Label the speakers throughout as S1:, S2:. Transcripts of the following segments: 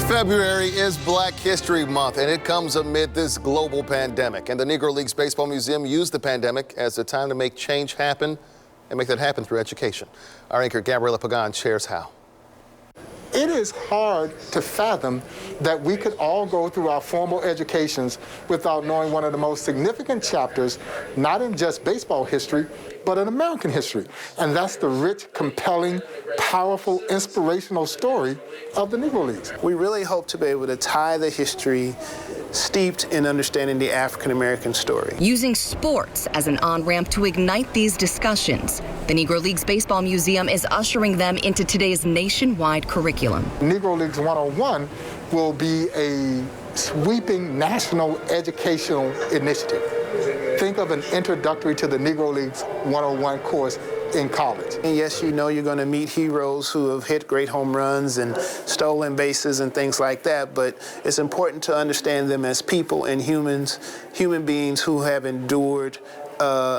S1: February is Black History Month, and it comes amid this global pandemic. And the Negro Leagues Baseball Museum used the pandemic as a time to make change happen and make that happen through education. Our anchor, Gabriella Pagan, shares how.
S2: It is hard to fathom that we could all go through our formal educations without knowing one of the most significant chapters, not in just baseball history, but in American history. And that's the rich, compelling, powerful, inspirational story of the Negro Leagues.
S3: We really hope to be able to tie the history steeped in understanding the African-American story.
S4: Using sports as an on-ramp to ignite these discussions, the Negro Leagues Baseball Museum is ushering them into today's nationwide curriculum.
S2: Negro Leagues 101 will be a sweeping national educational initiative. Think of an introductory to the Negro Leagues 101 course in college.
S3: And yes, you know you're going to meet heroes who have hit great home runs and stolen bases and things like that, but it's important to understand them as people and human beings who have endured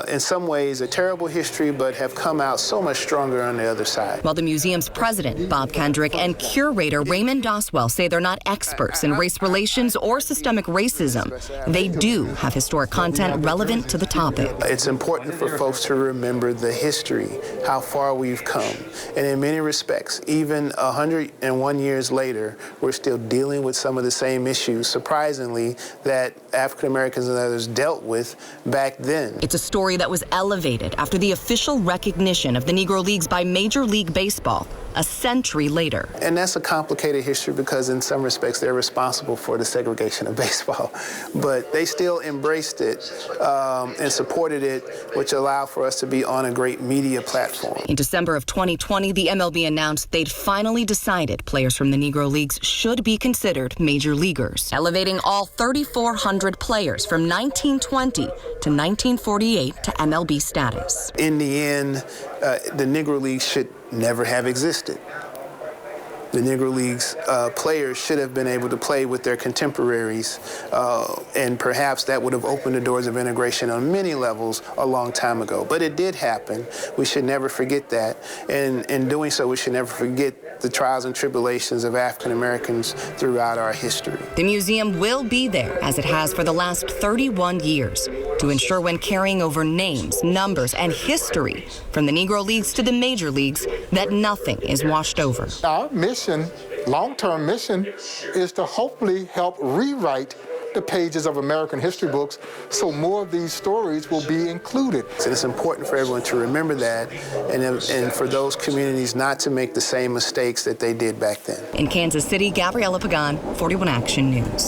S3: in some ways a terrible history, but have come out so much stronger on the other side.
S4: While the museum's president, Bob Kendrick, and curator Raymond Doswell say they're not experts in race relations or systemic racism, they do have historic content relevant to the topic.
S3: It's important for folks to remember the history, how far we've come. And in many respects, even 101 years later, we're still dealing with some of the same issues, surprisingly, that African Americans and others dealt with back then.
S4: It's a story that was elevated after the official recognition of the Negro Leagues by Major League Baseball a century later.
S3: And that's a complicated history because in some respects they're responsible for the segregation of baseball. But they still embraced it and supported it, which allowed for us to be on a great media platform.
S4: In December of 2020, the MLB announced they'd finally decided players from the Negro Leagues should be considered major leaguers, elevating all 3,400 players from 1920 to 1948 to MLB status.
S3: In the end, the Negro Leagues should never have existed. The Negro Leagues players should have been able to play with their contemporaries, and perhaps that would have opened the doors of integration on many levels a long time ago. But it did happen. We should never forget that. And in doing so, we should never forget the trials and tribulations of African Americans throughout our history.
S4: The museum will be there, as it has for the last 31 years, to ensure when carrying over names, numbers, and history from the Negro Leagues to the major leagues that nothing is washed over.
S2: Our mission, long-term mission, is to hopefully help rewrite the pages of American history books so more of these stories will be included.
S3: And it's important for everyone to remember that and for those communities not to make the same mistakes that they did back then.
S4: In Kansas City, Gabriella Pagan, 41 Action News.